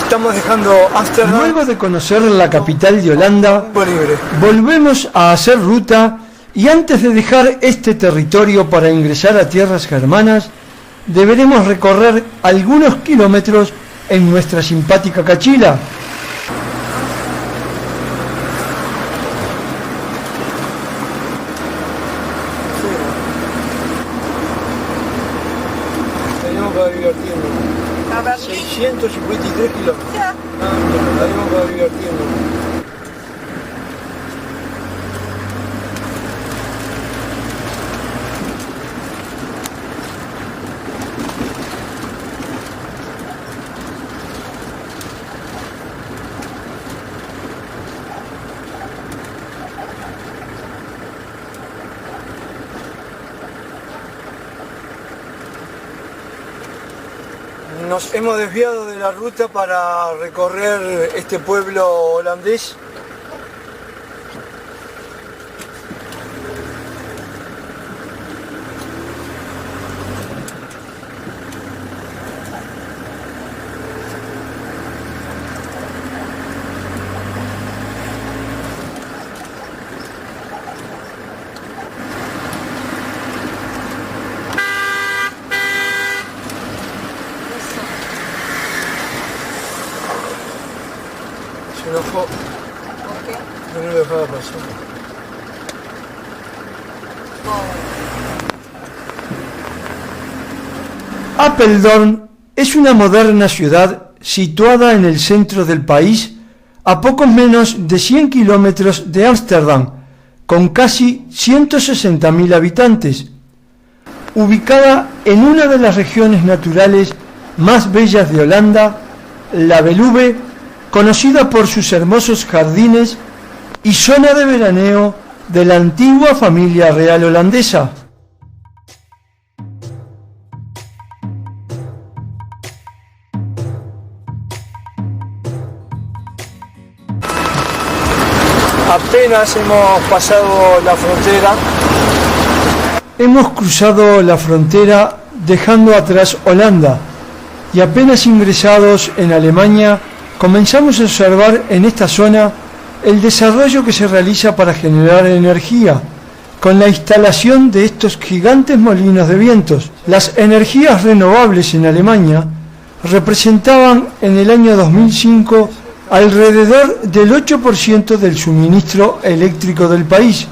Estamos dejando Ámsterdam. Luego de conocer la capital de Holanda, volvemos a hacer ruta y antes de dejar este territorio para ingresar a tierras germanas, deberemos recorrer algunos kilómetros en nuestra simpática Cachila. Tenemos para divertirnos. 653 kilómetros. Tenemos para divertirnos. Nos hemos desviado de la ruta para recorrer este pueblo holandés. Se enojó. No lo dejaba pasar. Apeldoorn es una moderna ciudad situada en el centro del país, a pocos menos de 100 kilómetros de Ámsterdam, con casi 160.000 habitantes. Ubicada en una de las regiones naturales más bellas de Holanda, la Veluwe, conocida por sus hermosos jardines y zona de veraneo de la antigua familia real holandesa. Apenas hemos pasado la frontera. Hemos cruzado la frontera dejando atrás Holanda y apenas ingresados en Alemania comenzamos a observar en esta zona el desarrollo que se realiza para generar energía con la instalación de estos gigantes molinos de vientos. Las energías renovables en Alemania representaban en el año 2005 alrededor del 8% del suministro eléctrico del país.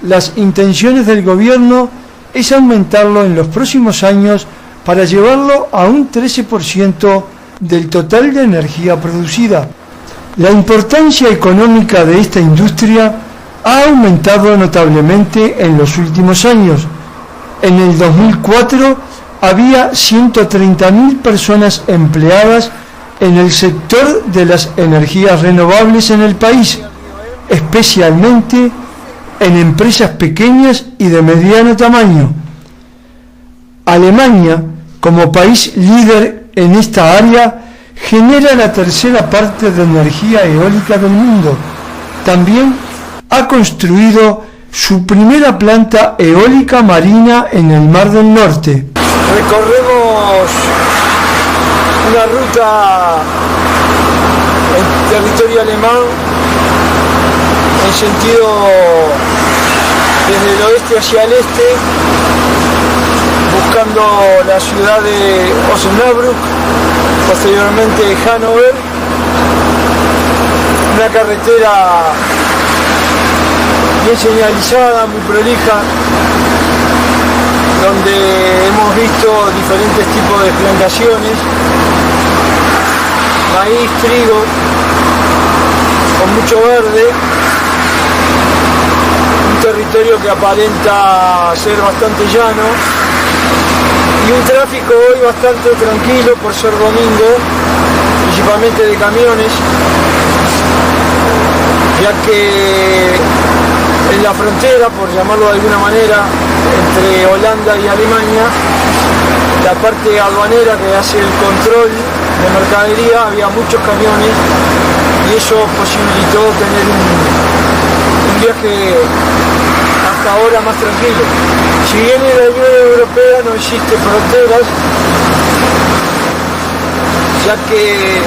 Las intenciones del gobierno es aumentarlo en los próximos años para llevarlo a un 13% del total de energía producida. La importancia económica de esta industria ha aumentado notablemente en los últimos años. En el 2004 había 130.000 personas empleadas en el sector de las energías renovables en el país, especialmente en empresas pequeñas y de mediano tamaño. Alemania, como país líder en esta área, genera la tercera parte de energía eólica del mundo. También ha construido su primera planta eólica marina en el Mar del Norte. Recorremos una ruta en territorio alemán en sentido desde el oeste hacia el este, buscando la ciudad de Osnabrück, posteriormente Hannover, una carretera bien señalizada, muy prolija, donde hemos visto diferentes tipos de plantaciones, maíz, trigo, con mucho verde, un territorio que aparenta ser bastante llano y un tráfico hoy bastante tranquilo por ser domingo, principalmente de camiones, ya que en la frontera, por llamarlo de alguna manera, entre Holanda y Alemania, la parte aduanera que hace el control de mercadería, había muchos camiones y eso posibilitó tener un viaje hasta ahora más tranquilo. Si bien en la Unión Europea no existen fronteras, ya que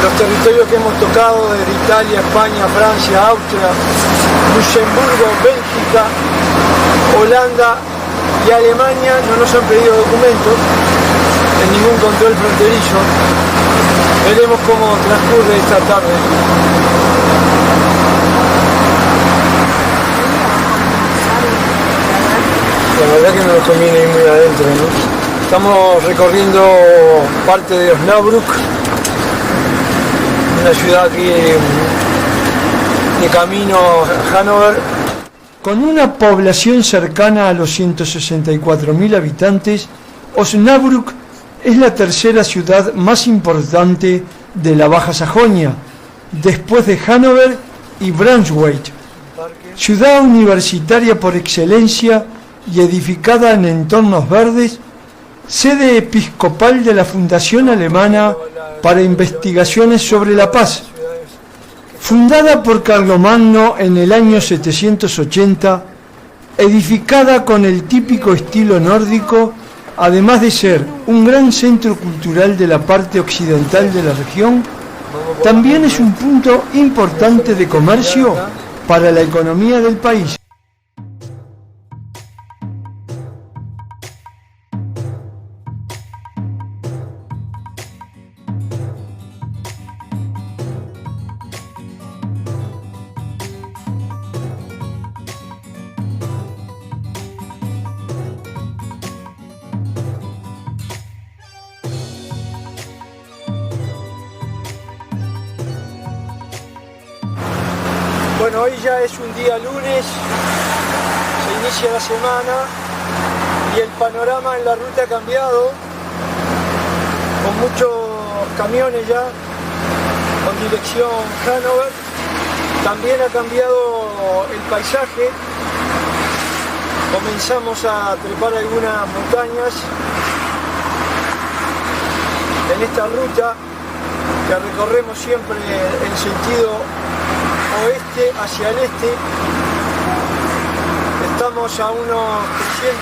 Los territorios que hemos tocado, desde Italia, España, Francia, Austria, Luxemburgo, Bélgica, Holanda y Alemania, no nos han pedido documentos en ningún control fronterizo. Veremos cómo transcurre esta tarde. La verdad que no nos conviene ir muy adentro, ¿no? Estamos recorriendo parte de Osnabrück, una ciudad aquí de camino a Hannover. Con una población cercana a los 164.000 habitantes, Osnabrück es la tercera ciudad más importante de la Baja Sajonia, después de Hannover y Braunschweig. Ciudad universitaria por excelencia y edificada en entornos verdes, sede episcopal de la Fundación Alemana para Investigaciones sobre la Paz. Fundada por Carlomagno en el año 780, edificada con el típico estilo nórdico, además de ser un gran centro cultural de la parte occidental de la región, también es un punto importante de comercio para la economía del país. Bueno, hoy ya es un día lunes, se inicia la semana y el panorama en la ruta ha cambiado, con muchos camiones ya, con dirección Hannover. También ha cambiado el paisaje, comenzamos a trepar algunas montañas en esta ruta que recorremos siempre en sentido oeste hacia el este. Estamos a unos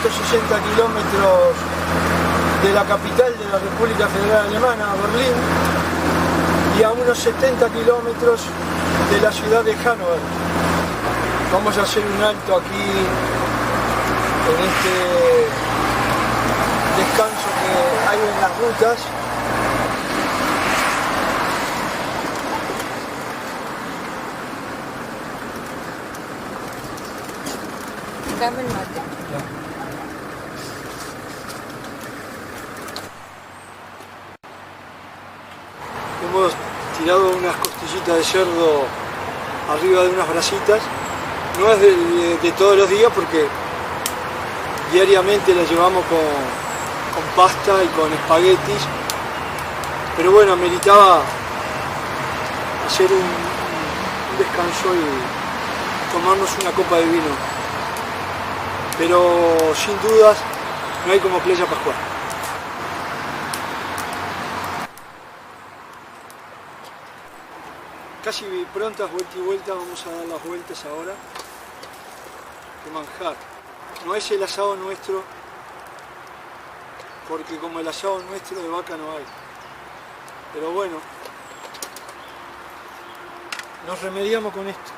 360 kilómetros de la capital de la República Federal Alemana, Berlín, y a unos 70 kilómetros de la ciudad de Hannover. Vamos a hacer un alto aquí en este descanso que hay en las rutas. Dame el mate. Hemos tirado unas costillitas de cerdo arriba de unas brasitas. No es de todos los días porque diariamente las llevamos con pasta y con espaguetis. Pero bueno, meritaba hacer un descanso y tomarnos una copa de vino. Pero sin dudas no hay como Playa Pascual. Casi prontas, vuelta y vuelta, vamos a dar las vueltas ahora. Qué manjar. No es el asado nuestro, porque como el asado nuestro de vaca no hay. Pero bueno, nos remediamos con esto.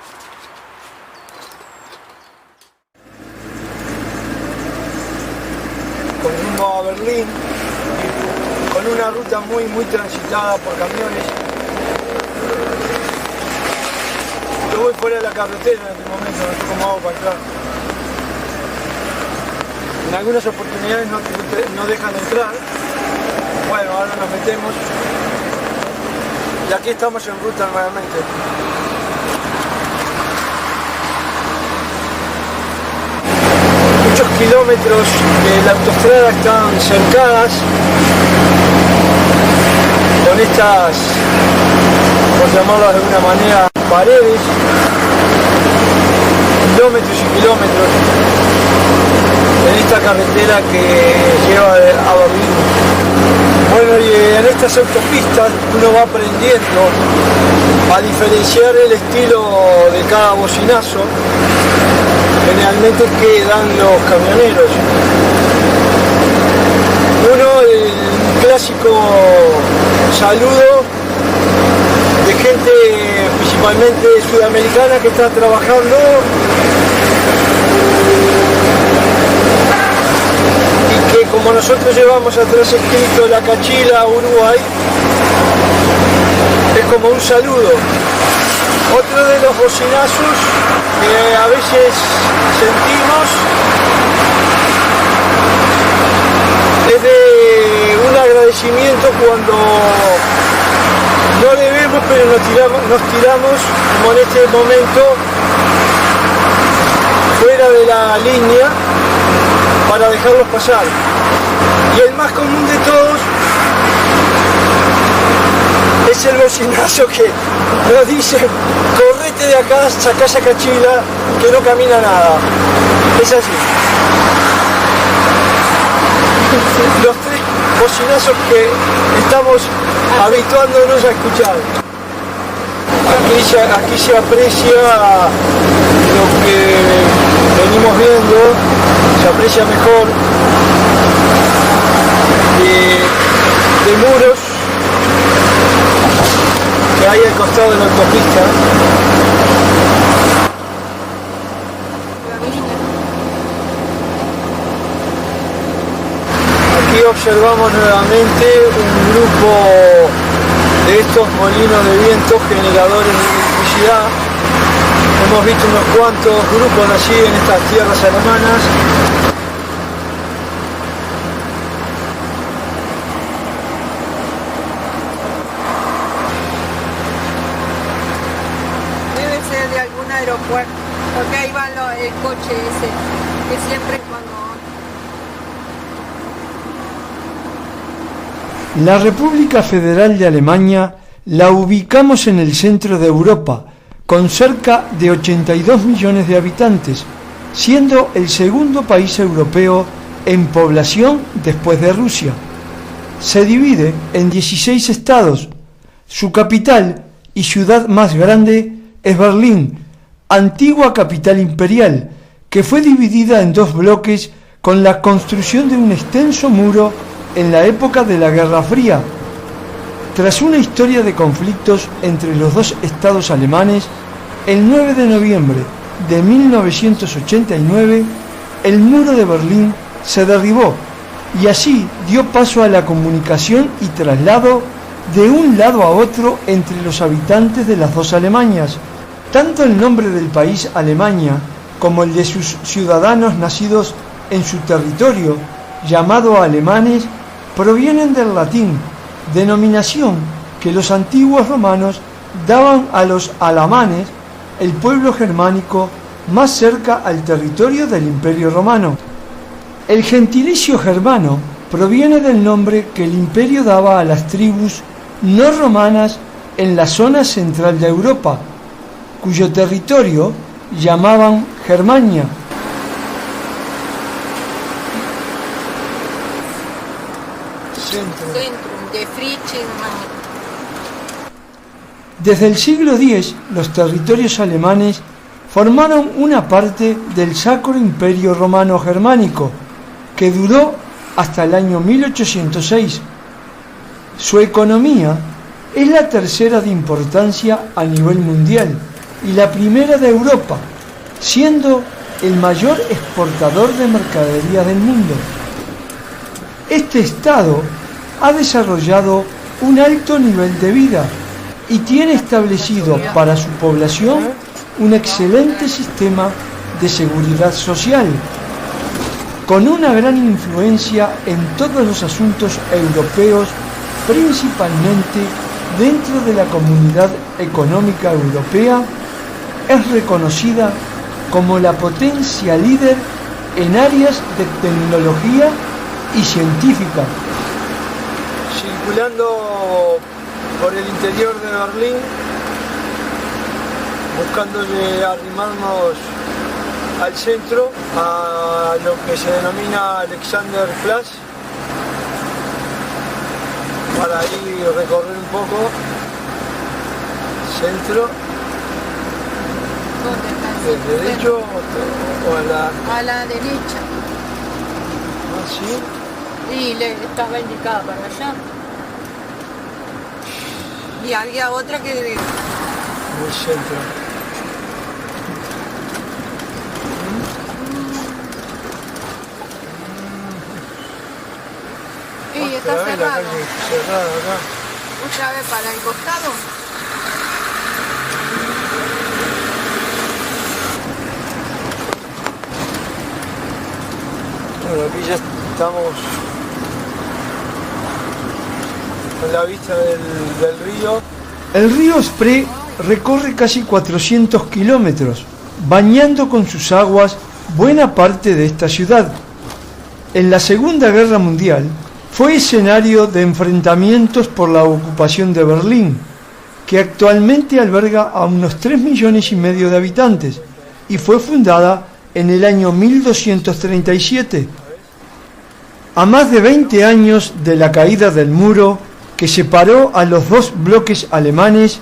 Con rumbo a Berlín, con una ruta muy transitada por camiones. Yo voy fuera de la carretera en este momento, no sé cómo hago para entrar. En algunas oportunidades no dejan entrar. Bueno, ahora nos metemos. Y aquí estamos en ruta nuevamente. Muchos kilómetros de la autostrada están cercadas con estas, por llamarlas de alguna manera, paredes, kilómetros y kilómetros en esta carretera que lleva a Berlín. Bueno, y en estas autopistas uno va aprendiendo a diferenciar el estilo de cada bocinazo, generalmente que dan los camioneros. Uno, el clásico saludo gente principalmente sudamericana que está trabajando y que como nosotros llevamos atrás escrito la cachila Uruguay, es como un saludo. Otro de los bocinazos que a veces sentimos es de un agradecimiento cuando no debemos, pero nos tiramos, como en este momento, fuera de la línea para dejarlos pasar. Y el más común de todos es el bocinazo que nos dice: correte de acá, sacá esa cachila, que no camina nada. Es así. Los tres bocinazos que estamos habituándonos a escuchar. Aquí se aprecia lo que venimos viendo, se aprecia mejor de muros que hay al costado de la autopista. Aquí observamos nuevamente un grupo de estos molinos de viento generadores de electricidad. Hemos visto unos cuantos grupos allí en estas tierras alemanas. Debe ser de algún aeropuerto, porque ahí va el coche ese, que siempre cuando... La República Federal de Alemania la ubicamos en el centro de Europa, con cerca de 82 millones de habitantes, siendo el segundo país europeo en población después de Rusia. Se divide en 16 estados. Su capital y ciudad más grande es Berlín, antigua capital imperial, que fue dividida en dos bloques con la construcción de un extenso muro en la época de la Guerra Fría. Tras una historia de conflictos entre los dos estados alemanes, el 9 de noviembre de 1989, el muro de Berlín se derribó y así dio paso a la comunicación y traslado de un lado a otro entre los habitantes de las dos Alemanias. Tanto el nombre del país Alemania como el de sus ciudadanos nacidos en su territorio, llamado alemanes, provienen del latín, denominación que los antiguos romanos daban a los alamanes, el pueblo germánico más cerca al territorio del Imperio Romano. El gentilicio germano proviene del nombre que el imperio daba a las tribus no romanas en la zona central de Europa, cuyo territorio llamaban Germania. Centrum de Fritzing. Desde el siglo X, los territorios alemanes formaron una parte del Sacro Imperio Romano Germánico, que duró hasta el año 1806. Su economía es la tercera de importancia a nivel mundial y la primera de Europa, siendo el mayor exportador de mercadería del mundo. Este estado ha desarrollado un alto nivel de vida y tiene establecido para su población un excelente sistema de seguridad social, con una gran influencia en todos los asuntos europeos, principalmente dentro de la Comunidad Económica Europea. Es reconocida como la potencia líder en áreas de tecnología y científica. Circulando por el interior de Berlín, buscando arrimarnos al centro, a lo que se denomina Alexanderplatz, para ir recorrer un poco centro. ¿Dónde está el ¿El centro? derecho o a la...? A la derecha. ¿Ah, sí? Y le estaba indicada para allá. Y había otra que en el centro. y está Otra vez la cerrado. calle cerrada acá. Otra vez para el costado. Bueno, aquí ya estamos con la vista del río. El río Spree recorre casi 400 kilómetros, bañando con sus aguas buena parte de esta ciudad. En la Segunda Guerra Mundial fue escenario de enfrentamientos por la ocupación de Berlín, que actualmente alberga a unos 3,5 millones de habitantes y fue fundada en el año 1237. A más de 20 años de la caída del muro que separó a los dos bloques alemanes,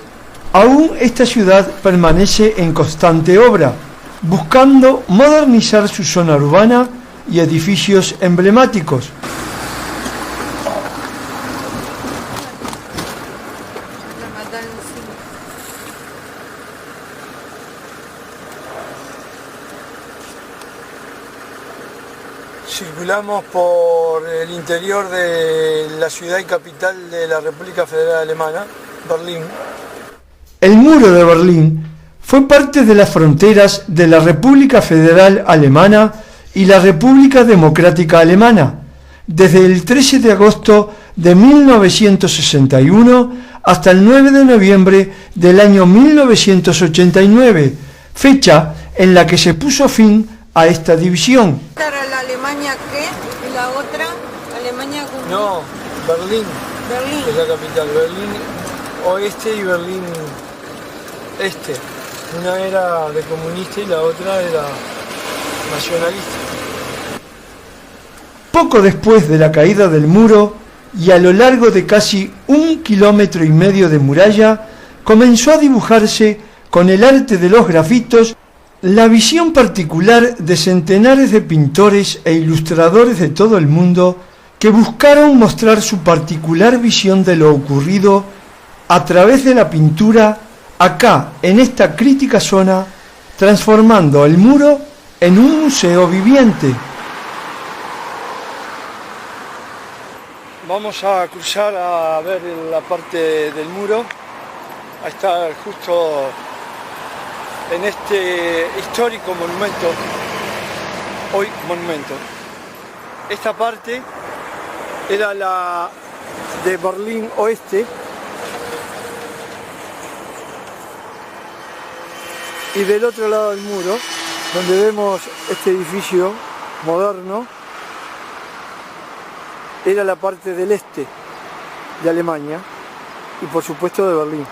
aún esta ciudad permanece en constante obra, buscando modernizar su zona urbana y edificios emblemáticos. Circulamos por el interior de la ciudad y capital de la República Federal Alemana, Berlín. El muro de Berlín fue parte de las fronteras de la República Federal Alemana y la República Democrática Alemana, desde el 13 de agosto de 1961 hasta el 9 de noviembre del año 1989, fecha en la que se puso fin a esta división. ¿Esta era la Alemania qué? ¿Y la otra? Alemania comunista. No, Berlín Berlín. es la capital, Berlín oeste y Berlín este. Una era de comunista y la otra era nacionalista. Poco después de la caída del muro y a lo largo de casi 1,5 kilómetros de muralla, comenzó a dibujarse con el arte de los grafitos la visión particular de centenares de pintores e ilustradores de todo el mundo que buscaron mostrar su particular visión de lo ocurrido a través de la pintura acá, en esta crítica zona, transformando el muro en un museo viviente. Vamos a cruzar a ver la parte del muro. Ahí está justo en este histórico monumento, hoy monumento. Esta parte era la de Berlín Oeste y del otro lado del muro, donde vemos este edificio moderno, era la parte del este de Alemania y por supuesto de Berlín.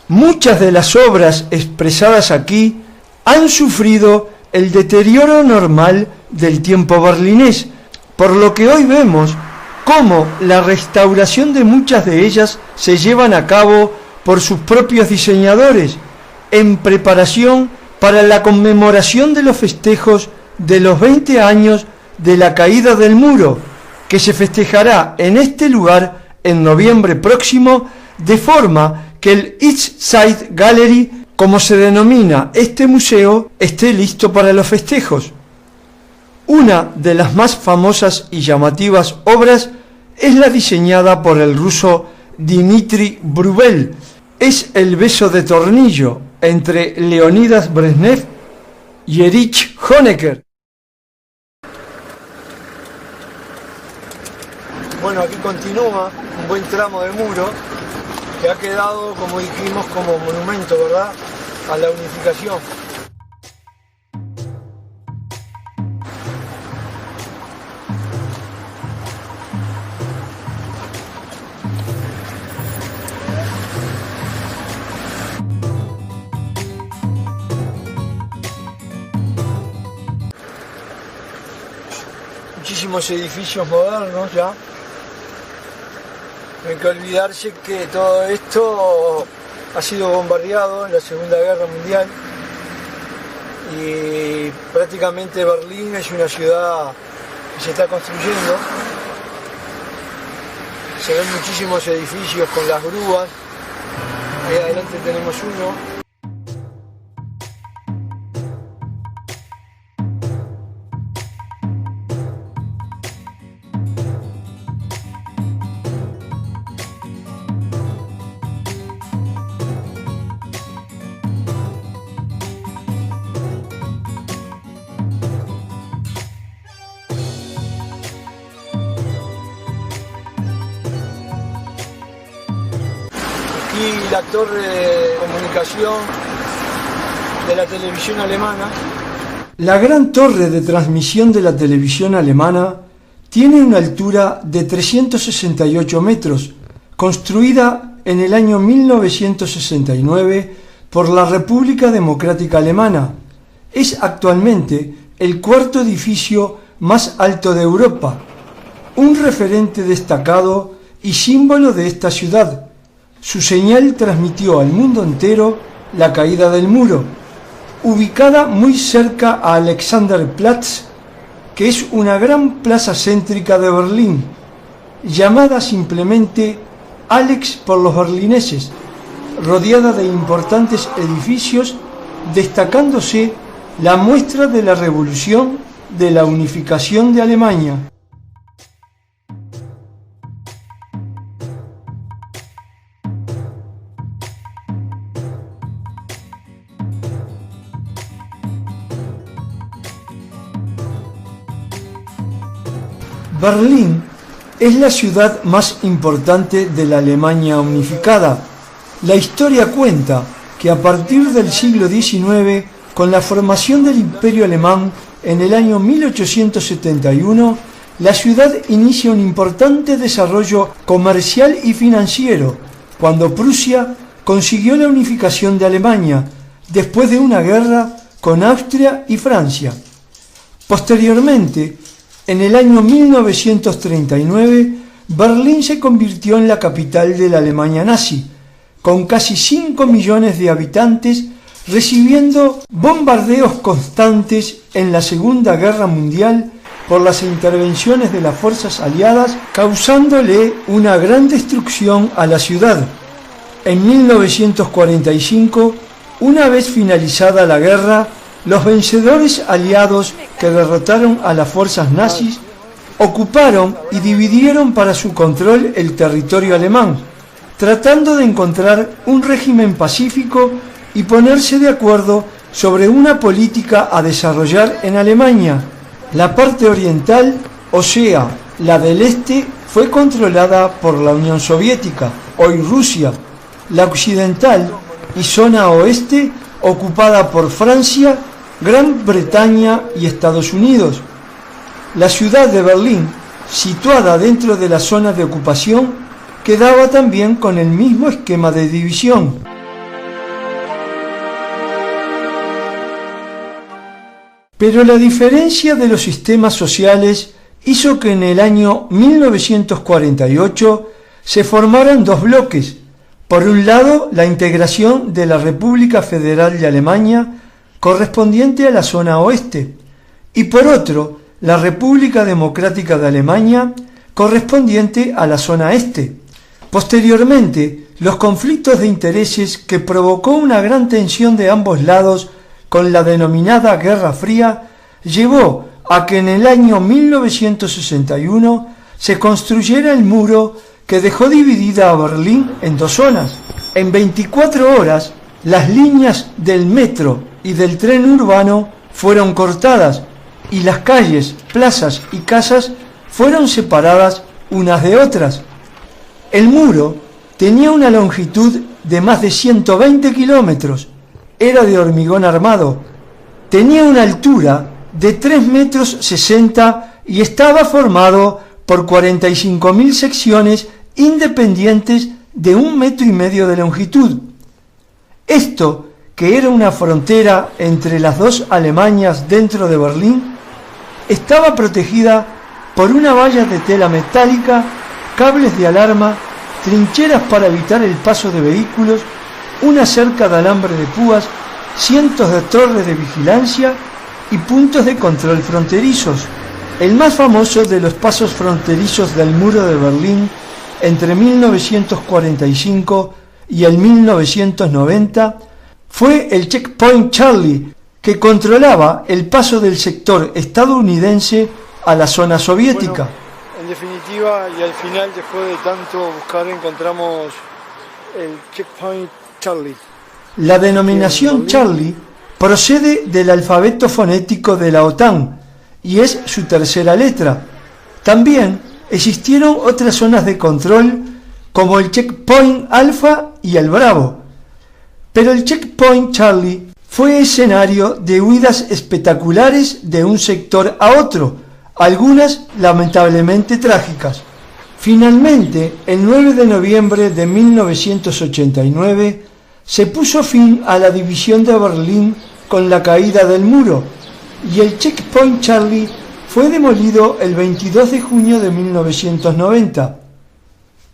Muchas de las obras expresadas aquí han sufrido el deterioro normal del tiempo berlinés, por lo que hoy vemos cómo la restauración de muchas de ellas se llevan a cabo por sus propios diseñadores, en preparación para la conmemoración de los festejos de los 20 años de la caída del muro, que se festejará en este lugar en noviembre próximo, de forma que el East Side Gallery, como se denomina este museo, esté listo para los festejos. Una de las más famosas y llamativas obras es la diseñada por el ruso Dmitry Brühl. Es el beso de tornillo entre Leonidas Brezhnev y Erich Honecker. Bueno, aquí continúa un buen tramo de muro que ha quedado, como dijimos, como monumento, ¿verdad?, a la unificación. Muchísimos edificios modernos ya. No hay que olvidarse que todo esto ha sido bombardeado en la Segunda Guerra Mundial y prácticamente Berlín es una ciudad que se está construyendo. Se ven muchísimos edificios con las grúas. Ahí adelante tenemos uno. Y la torre de comunicación de la televisión alemana. La gran torre de transmisión de la televisión alemana tiene una altura de 368 metros, construida en el año 1969 por la República Democrática Alemana. Es actualmente el cuarto edificio más alto de Europa, un referente destacado y símbolo de esta ciudad. Su señal transmitió al mundo entero la caída del muro, ubicada muy cerca a Alexanderplatz, que es una gran plaza céntrica de Berlín, llamada simplemente Alex por los berlineses, rodeada de importantes edificios, destacándose la muestra de la revolución de la unificación de Alemania. Berlín es la ciudad más importante de la Alemania unificada. La historia cuenta que a partir del siglo XIX, con la formación del Imperio Alemán en el año 1871, la ciudad inicia un importante desarrollo comercial y financiero, cuando Prusia consiguió la unificación de Alemania, después de una guerra con Austria y Francia. Posteriormente, en el año 1939, Berlín se convirtió en la capital de la Alemania nazi, con casi 5 millones de habitantes, recibiendo bombardeos constantes en la Segunda Guerra Mundial por las intervenciones de las fuerzas aliadas, causándole una gran destrucción a la ciudad. En 1945, una vez finalizada la guerra, los vencedores aliados que derrotaron a las fuerzas nazis ocuparon y dividieron para su control el territorio alemán, tratando de encontrar un régimen pacífico y ponerse de acuerdo sobre una política a desarrollar en Alemania. La parte oriental, o sea, la del este, fue controlada por la Unión Soviética, hoy Rusia, la occidental y zona oeste ocupada por Francia, Gran Bretaña y Estados Unidos. La ciudad de Berlín, situada dentro de la zona de ocupación, quedaba también con el mismo esquema de división. Pero la diferencia de los sistemas sociales hizo que en el año 1948 se formaran dos bloques. Por un lado, la integración de la República Federal de Alemania, correspondiente a la zona oeste, y por otro, la República Democrática de Alemania, correspondiente a la zona este. Posteriormente, los conflictos de intereses que provocó una gran tensión de ambos lados con la denominada Guerra Fría, llevó a que en el año 1961 se construyera el muro que dejó dividida a Berlín en dos zonas. En 24 horas, las líneas del metro y del tren urbano fueron cortadas y las calles, plazas y casas fueron separadas unas de otras. El muro tenía una longitud de más de 120 kilómetros, era de hormigón armado, tenía una altura de 3,60 metros y estaba formado por 45.000 secciones independientes de 1,5 metros de longitud. Esto, que era una frontera entre las dos Alemanias dentro de Berlín, estaba protegida por una valla de tela metálica, cables de alarma, trincheras para evitar el paso de vehículos, una cerca de alambre de púas, cientos de torres de vigilancia y puntos de control fronterizos. El más famoso de los pasos fronterizos del muro de Berlín entre 1945 y el 1990 fue el Checkpoint Charlie, que controlaba el paso del sector estadounidense a la zona soviética. Bueno, en definitiva y al final, después de tanto buscar, encontramos el Checkpoint Charlie. La denominación Charlie procede del alfabeto fonético de la OTAN y es su tercera letra. También existieron otras zonas de control como el Checkpoint Alpha y el Bravo, pero el Checkpoint Charlie fue escenario de huidas espectaculares de un sector a otro, algunas lamentablemente trágicas. Finalmente, el 9 de noviembre de 1989, se puso fin a la división de Berlín con la caída del muro, y el Checkpoint Charlie fue demolido el 22 de junio de 1990.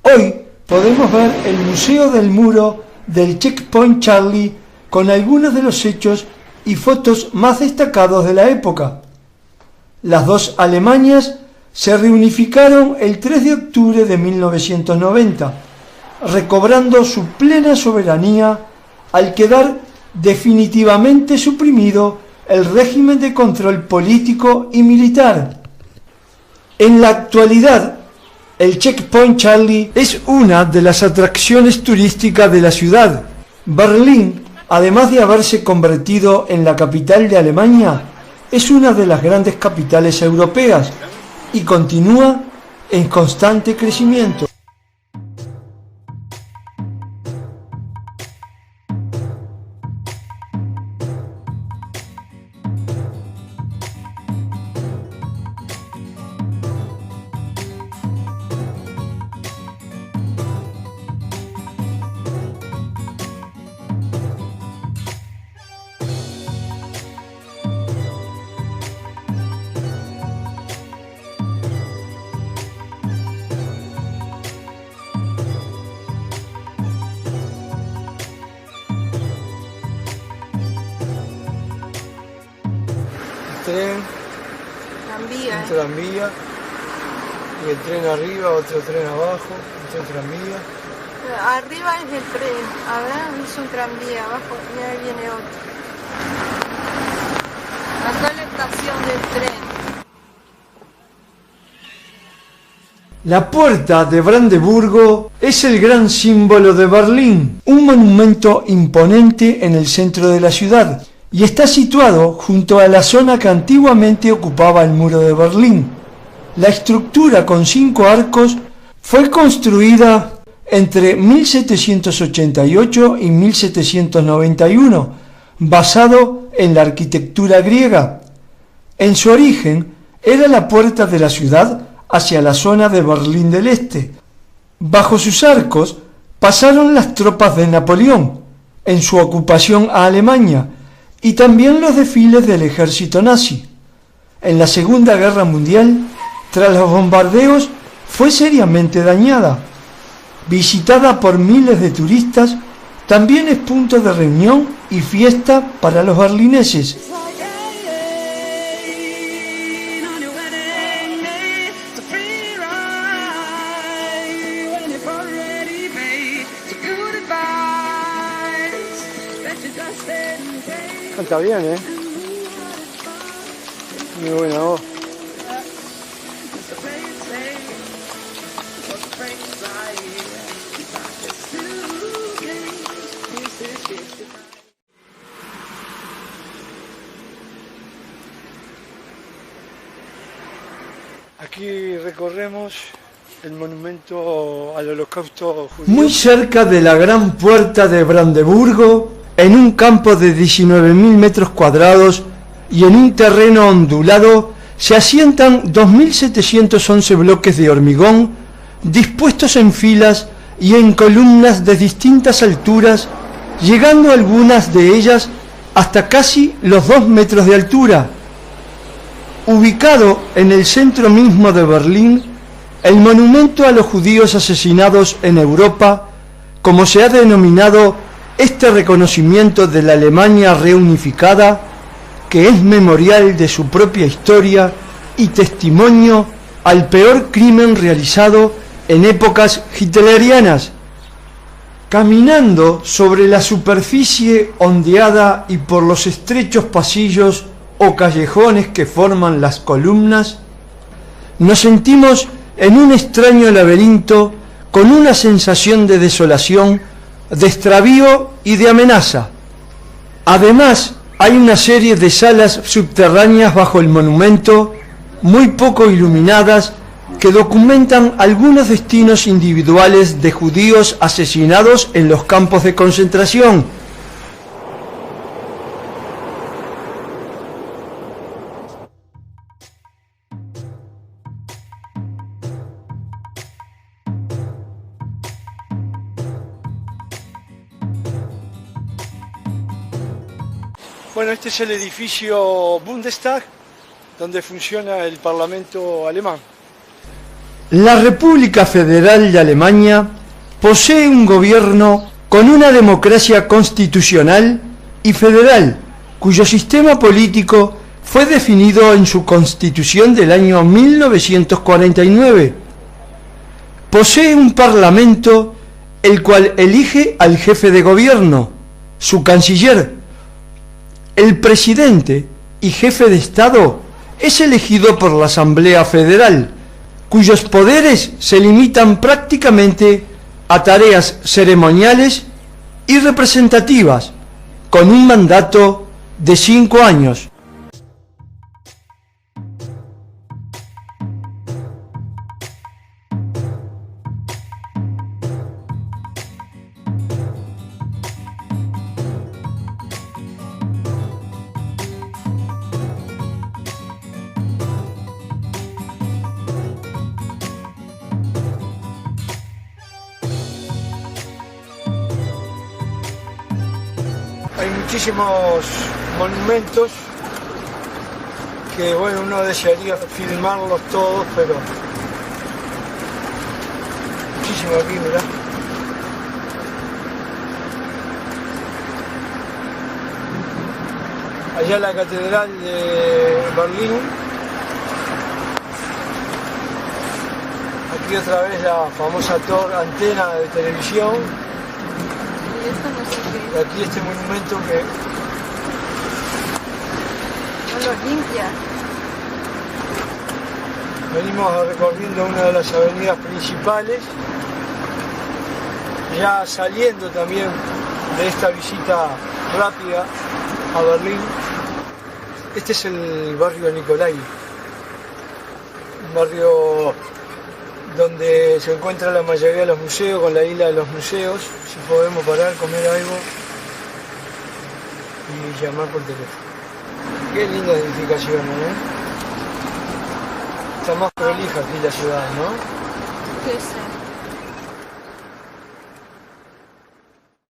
Hoy podemos ver el Museo del Muro del Checkpoint Charlie con algunos de los hechos y fotos más destacados de la época. Las dos Alemanias se reunificaron el 3 de octubre de 1990, recobrando su plena soberanía al quedar definitivamente suprimido el régimen de control político y militar. En la actualidad, el Checkpoint Charlie es una de las atracciones turísticas de la ciudad. Berlín, además de haberse convertido en la capital de Alemania, es una de las grandes capitales europeas y continúa en constante crecimiento. Tren, Tranvía, un tranvía, y el tren arriba, otro tren abajo, otro tranvía. Arriba es el tren, Abraham hizo un tranvía, abajo y ahí viene otro. Acá es la estación del tren. La Puerta de Brandeburgo es el gran símbolo de Berlín, un monumento imponente en el centro de la ciudad, y está situado junto a la zona que antiguamente ocupaba el muro de Berlín. La estructura con 5 arcos fue construida entre 1788 y 1791, basado en la arquitectura griega. En su origen era la puerta de la ciudad hacia la zona de Berlín del Este. Bajo sus arcos pasaron las tropas de Napoleón en su ocupación a Alemania y también los desfiles del ejército nazi. En la Segunda Guerra Mundial, tras los bombardeos, fue seriamente dañada. Visitada por miles de turistas, también es punto de reunión y fiesta para los berlineses. Canta bien, muy buena voz. Aquí recorremos el monumento al Holocausto judío. Muy cerca de la gran puerta de Brandeburgo, en un campo de 19.000 metros cuadrados y en un terreno ondulado, se asientan 2.711 bloques de hormigón dispuestos en filas y en columnas de distintas alturas, llegando algunas de ellas hasta casi los 2 metros de altura. Ubicado en el centro mismo de Berlín, el monumento a los judíos asesinados en Europa, como se ha denominado este reconocimiento de la Alemania reunificada, que es memorial de su propia historia y testimonio al peor crimen realizado en épocas hitlerianas, caminando sobre la superficie ondeada y por los estrechos pasillos o callejones que forman las columnas, nos sentimos en un extraño laberinto con una sensación de desolación, de extravío y de amenaza. Además, hay una serie de salas subterráneas bajo el monumento, muy poco iluminadas, que documentan algunos destinos individuales de judíos asesinados en los campos de concentración. Bueno, este es el edificio Bundestag, donde funciona el Parlamento alemán. La República Federal de Alemania posee un gobierno con una democracia constitucional y federal, cuyo sistema político fue definido en su Constitución del año 1949. Posee un parlamento, el cual elige al jefe de gobierno, su canciller. El presidente y jefe de Estado es elegido por la Asamblea Federal, cuyos poderes se limitan prácticamente a tareas ceremoniales y representativas, con un mandato de 5 años. Hay muchísimos monumentos que, bueno, uno desearía filmarlos todos, pero muchísimo aquí, mirá. Allá la catedral de Berlín. Aquí otra vez la famosa antena de televisión. Y esto no sé qué Y aquí este monumento que no los limpia. venimos recorriendo una de las avenidas principales, ya saliendo también de esta visita rápida a Berlín. Este es el barrio Nicolai, un barrio donde se encuentra la mayoría de los museos, con la isla de los museos. Si podemos parar, comer algo y llamar por teléfono. Qué linda edificación, ¿eh? Está más prolija aquí la ciudad, ¿no? ¿Qué es?